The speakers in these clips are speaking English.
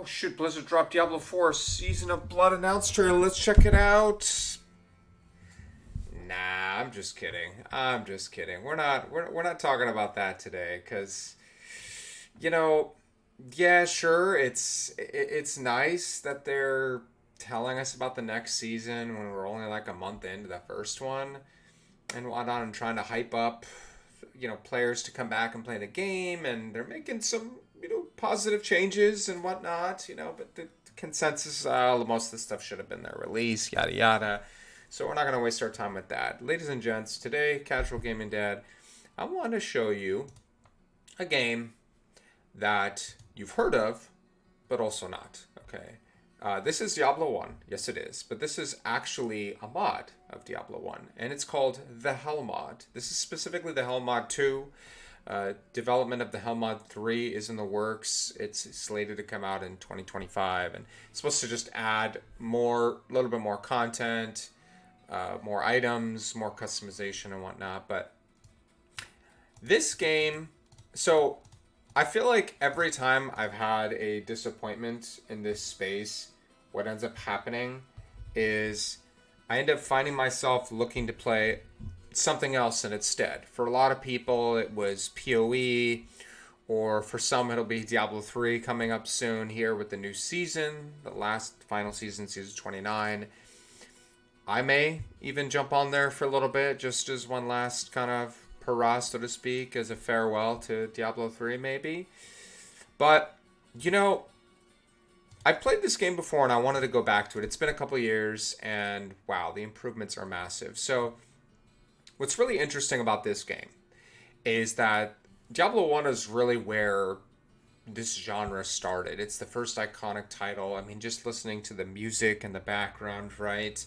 Oh shoot, Blizzard dropped Diablo 4 Season of Blood announced trailer. Let's check it out. Nah, I'm just kidding. I'm just kidding. We're not talking about that today cuz you know, yeah, sure, it's nice that they're telling us about the next season when we're only like a month into the first one and whatnot and trying to hype up players to come back and play the game, and they're making some positive changes and whatnot, but the consensus, most of the stuff should have been their release, yada yada. So we're not going to waste our time with that. Ladies and gents, today, Casual Gaming Dad, I want to show you a game that you've heard of, but also not. Okay. This is Diablo 1. Yes, it is. But this is actually a mod of Diablo 1, and it's called the Hell Mod. This is specifically the Hell Mod 2. Development of the Hell Mod 3 is in the works. It's slated to come out in 2025, and it's supposed to just add a little bit more content, more items, more customization and whatnot. But this game, so I feel like every time I've had a disappointment in this space, what ends up happening is I end up finding myself looking to play something else in its stead. For a lot of people, it was PoE, or for some, it'll be Diablo 3 coming up soon here with the new season, the last final season, season 29. I may even jump on there for a little bit, just as one last kind of hurrah, so to speak, as a farewell to Diablo 3, maybe. But, I've played this game before and I wanted to go back to it. It's been a couple years, and wow, the improvements are massive. So, what's really interesting about this game is that Diablo 1 is really where this genre started. It's the first iconic title. I mean, just listening to the music and the background, right?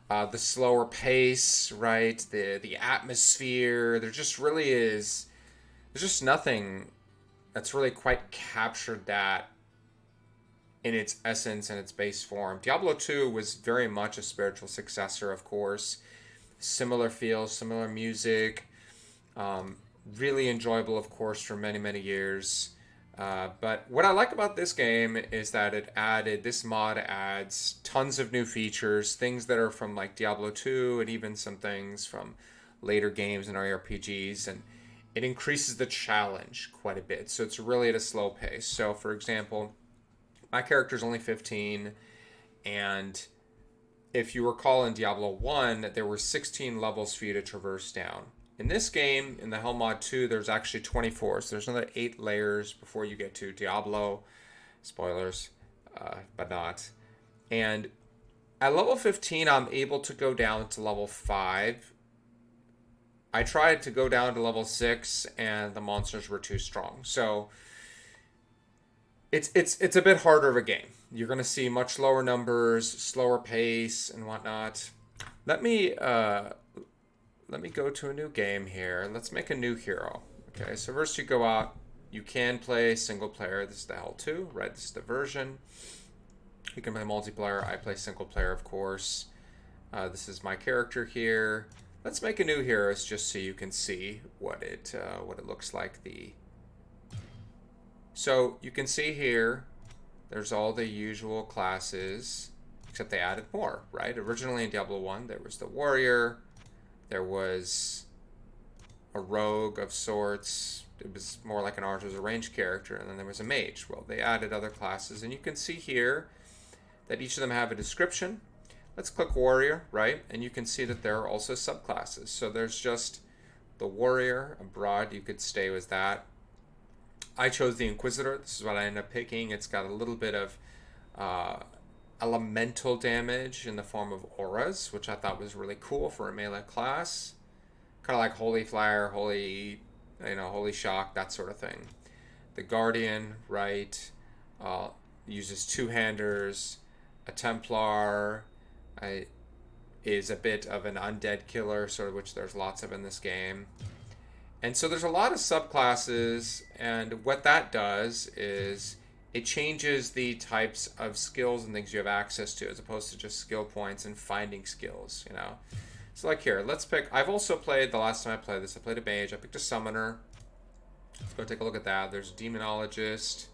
The slower pace, right? The atmosphere. There just really is. There's just nothing that's really quite captured that in its essence and its base form. Diablo 2 was very much a spiritual successor, of course. Similar feels, similar music. Really enjoyable, of course, for many, many years. But what I like about this game is that this mod adds tons of new features, things that are from like Diablo 2 and even some things from later games and RPGs, and it increases the challenge quite a bit. So it's really at a slow pace. So for example, my character is only 15, and if you recall in Diablo 1, there were 16 levels for you to traverse down. In this game, in the Hell Mod 2, there's actually 24. So there's another 8 layers before you get to Diablo. Spoilers, but not. And at level 15, I'm able to go down to level 5. I tried to go down to level 6, and the monsters were too strong. So it's a bit harder of a game. You're going to see much lower numbers, slower pace, and whatnot. Let me go to a new game here. Let's make a new hero. Okay, so first you go out. You can play single player. This is the L2, right? This is the version. You can play multiplayer. I play single player, of course. This is my character here. Let's make a new hero just so you can see what it looks like. So you can see here, there's all the usual classes, except they added more, right? Originally in Diablo 1, there was the warrior. There was a rogue of sorts. It was more like an archer, as a ranged character, and then there was a mage. Well, they added other classes, and you can see here that each of them have a description. Let's click warrior, right? And you can see that there are also subclasses. So there's just the warrior, abroad, you could stay with that. I chose the Inquisitor. This is what I ended up picking. It's got a little bit of elemental damage in the form of auras, which I thought was really cool for a melee class. Kind of like Holy Fire, Holy Shock, that sort of thing. The Guardian, right, uses two-handers. A Templar is a bit of an undead killer, sort of, which there's lots of in this game. And so there's a lot of subclasses, and what that does is it changes the types of skills and things you have access to, as opposed to just skill points and finding skills, So like here, let's pick, I've also played, the last time I played this, I played a mage, I picked a summoner. Let's go take a look at that. There's a demonologist.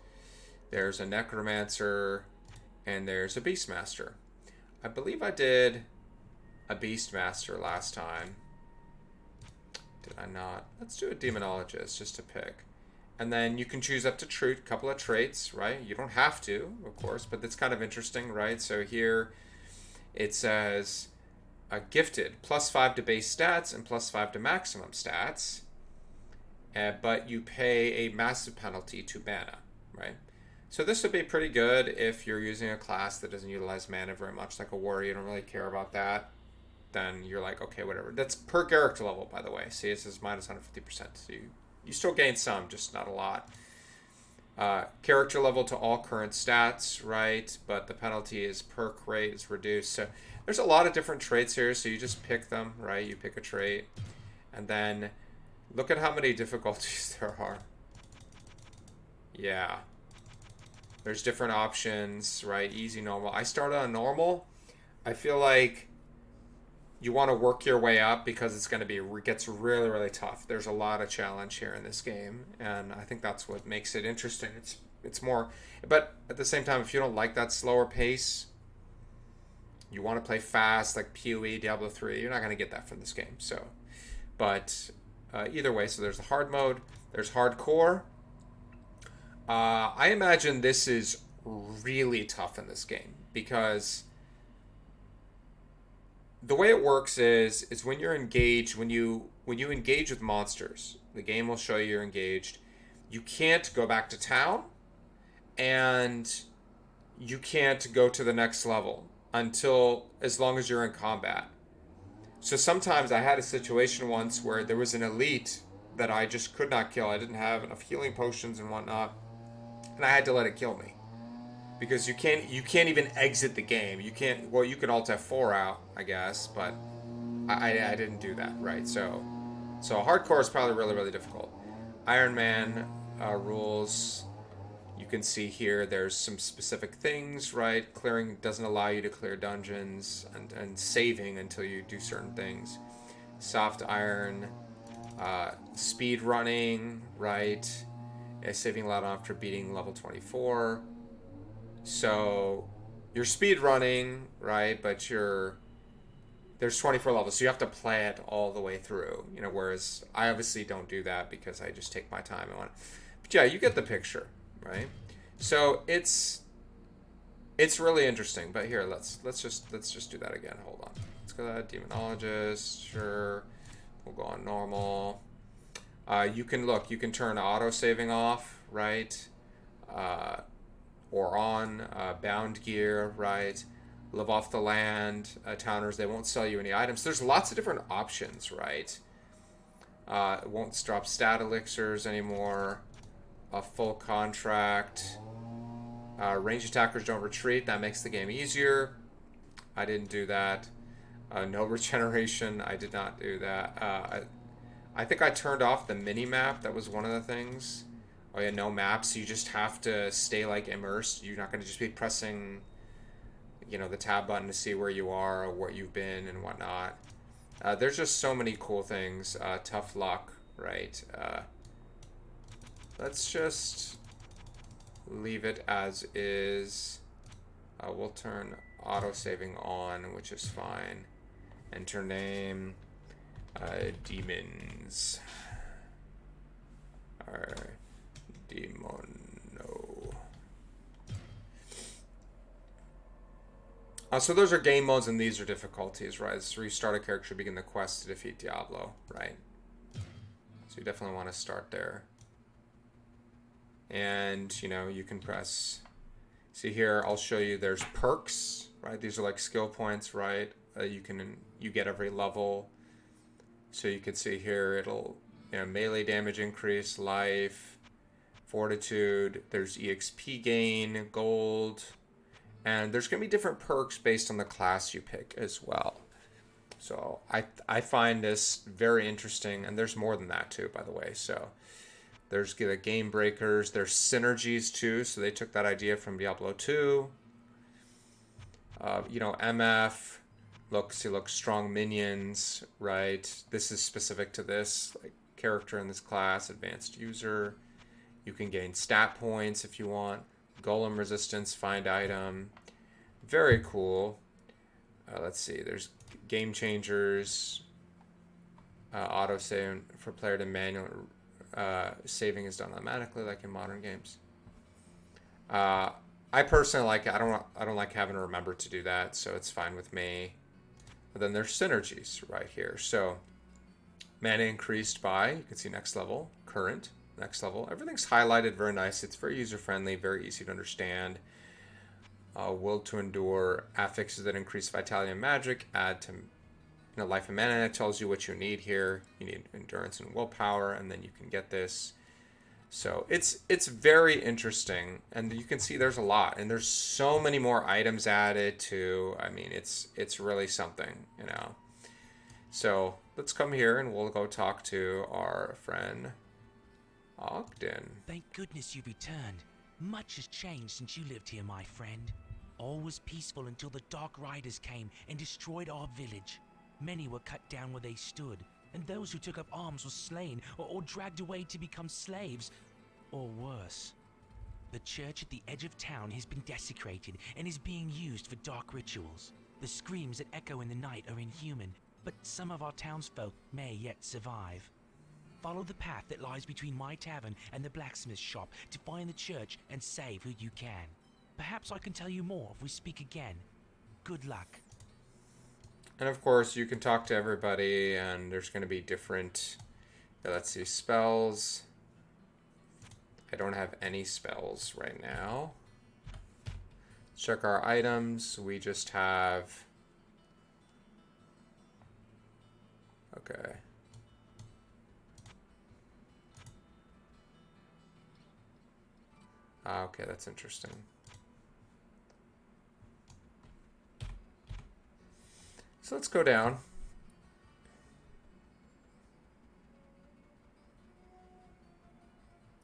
There's a necromancer, and there's a beastmaster. I believe I did a beastmaster last time. Did I not? Let's do a demonologist just to pick. And then you can choose up to a couple of traits, right? You don't have to, of course, but that's kind of interesting, right? So here it says gifted, +5 to base stats and +5 to maximum stats, but you pay a massive penalty to mana, right? So this would be pretty good if you're using a class that doesn't utilize mana very much, like a warrior. You don't really care about that. Then you're like, okay, whatever. That's per character level, by the way. See, it says minus 150%. So you still gain some, just not a lot. Character level to all current stats, right? But the penalty is perk rate is reduced. So there's a lot of different traits here. So you just pick them, right? You pick a trait. And then look at how many difficulties there are. Yeah. There's different options, right? Easy, normal. I started on normal. I feel like you want to work your way up because it's going to be gets really, really tough. There's a lot of challenge here in this game, and I think that's what makes it interesting. It's more, but at the same time, if you don't like that slower pace, you want to play fast like PoE, Diablo 3, you're not going to get that from this game. So, but either way, so there's the hard mode, there's hardcore. I imagine this is really tough in this game because the way it works is when you're engaged, when you engage with monsters, the game will show you're engaged. You can't go back to town, and you can't go to the next level until as long as you're in combat. So sometimes I had a situation once where there was an elite that I just could not kill. I didn't have enough healing potions and whatnot, and I had to let it kill me. Because you can't even exit the game. You can't. Well, you can Alt F4 out, I guess, but I didn't do that, right? So hardcore is probably really, really difficult. Iron Man rules. You can see here there's some specific things, right? Clearing doesn't allow you to clear dungeons, and saving until you do certain things. Soft iron, speed running, right? Saving a lot after beating level 24. So you're speed running, right? But there's 24 levels, so you have to play it all the way through. Whereas I obviously don't do that because I just take my time and want. But yeah, you get the picture, right? So it's really interesting. But here, let's just do that again. Hold on. Let's go to that demonologist. Sure, we'll go on normal. You can turn auto saving off, right? Or on bound gear, right? Live off the land. Towners, they won't sell you any items. There's lots of different options, right? It won't drop stat elixirs anymore. A full contract. Range attackers don't retreat. That makes the game easier. I didn't do that. No regeneration. I did not do that. I think I turned off the mini map. That was one of the things. Oh yeah, no maps. You just have to stay like immersed. You're not going to just be pressing, the tab button to see where you are or what you've been and whatnot. There's just so many cool things. Tough luck, right? Let's just leave it as is. We'll turn auto saving on, which is fine. Enter name. Demons. Alright. Demono. So those are game modes and these are difficulties, right? So restart a character, begin the quest to defeat Diablo, right? So you definitely want to start there. And, you can press. See here, I'll show you there's perks, right? These are like skill points, right? You get every level. So you can see here, it'll, melee damage increase, life, fortitude, there's EXP gain, gold, and there's going to be different perks based on the class you pick as well. So I find this very interesting, and there's more than that too, by the way. So there's the game breakers, there's synergies too, so they took that idea from Diablo 2. MF, look, strong minions, right? This is specific to this character in this class, advanced user. You can gain stat points if you want. golem resistance, find item. Very cool. Let's see. There's game changers. Auto save for player to manual saving is done automatically, like in modern games. I personally like it. I don't like having to remember to do that, so it's fine with me. But then there's synergies right here. So mana increased by, you can see next level, current, next level. Everything's highlighted very nice. It's very user friendly, very easy to understand. Will to endure, affixes that increase vitality and magic, add to life and mana. It tells you what you need here. You need endurance and willpower, and then you can get this. So it's very interesting, and you can see there's a lot, and there's so many more items added to. I mean, it's really something, So let's come here and we'll go talk to our friend Ogden. Thank goodness you returned. Much has changed since you lived here, my friend. All was peaceful until the Dark Riders came and destroyed our village. Many were cut down where they stood, and those who took up arms were slain or dragged away to become slaves, or worse. The church at the edge of town has been desecrated and is being used for dark rituals. The screams that echo in the night are inhuman, but some of our townsfolk may yet survive. Follow the path that lies between my tavern and the blacksmith's shop to find the church and save who you can. Perhaps I can tell you more if we speak again. Good luck. And of course, you can talk to everybody, and there's going to be different, let's see, spells. I don't have any spells right now. Check our items. We just have, okay. Okay, that's interesting. So let's go down.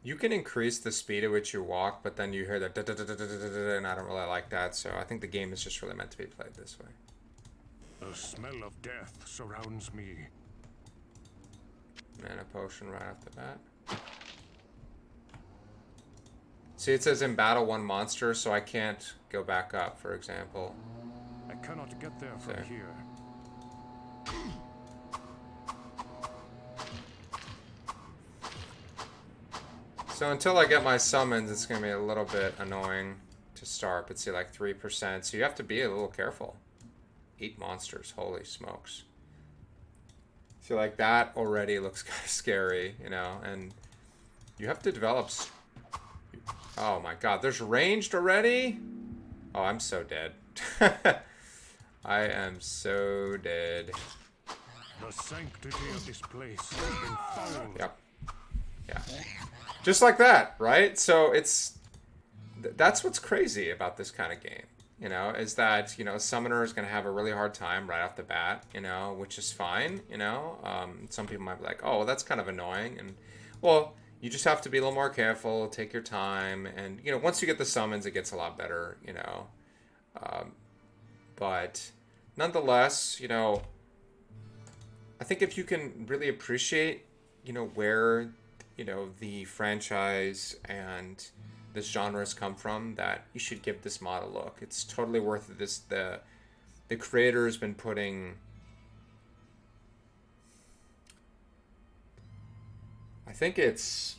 You can increase the speed at which you walk, but then you hear that and I don't really like that, so I think the game is just really meant to be played this way. The smell of death surrounds me. Mana potion right off the bat. See, it says in battle one monster, so I can't go back up, for example. I cannot get there from here. So until I get my summons, it's going to be a little bit annoying to start. But see, like 3%. So you have to be a little careful. 8 monsters. Holy smokes. See, like that already looks kind of scary, and you have to develop... Oh my god, there's ranged already? Oh, I'm so dead. I am so dead. The sanctity of this place has been fouled. Yep. Yeah. Just like that, right? So that's what's crazy about this kind of game, is that, Summoner is going to have a really hard time right off the bat, which is fine, Some people might be like, oh, well, that's kind of annoying. And, well, you just have to be a little more careful, take your time. And, once you get the summons, it gets a lot better, But nonetheless, I think if you can really appreciate, where, the franchise and this genre has come from, that you should give this mod a look. It's totally worth it. The creator has been putting, I think it's,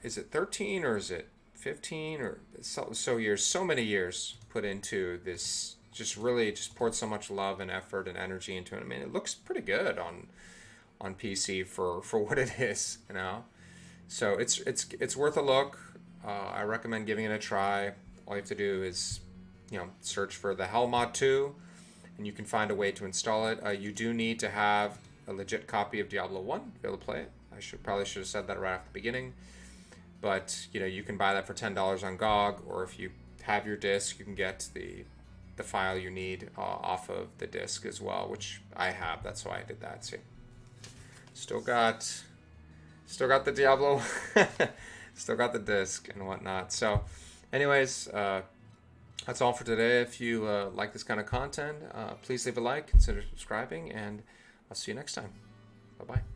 is it 13 or is it 15 or so many years put into this, just poured so much love and effort and energy into it. I mean, it looks pretty good on PC for what it is, So it's worth a look. I recommend giving it a try. All you have to do is, search for the Hell Mod 2, and you can find a way to install it. You do need to have a legit copy of Diablo 1 to be able to play it. I probably should have said that right off the beginning. But, you can buy that for $10 on GOG, or if you have your disc, you can get the file you need off of the disc as well, which I have. That's why I did that. See, still got the Diablo, still got the disc and whatnot. So, anyways, that's all for today. If you like this kind of content, please leave a like, consider subscribing, and I'll see you next time. Bye bye.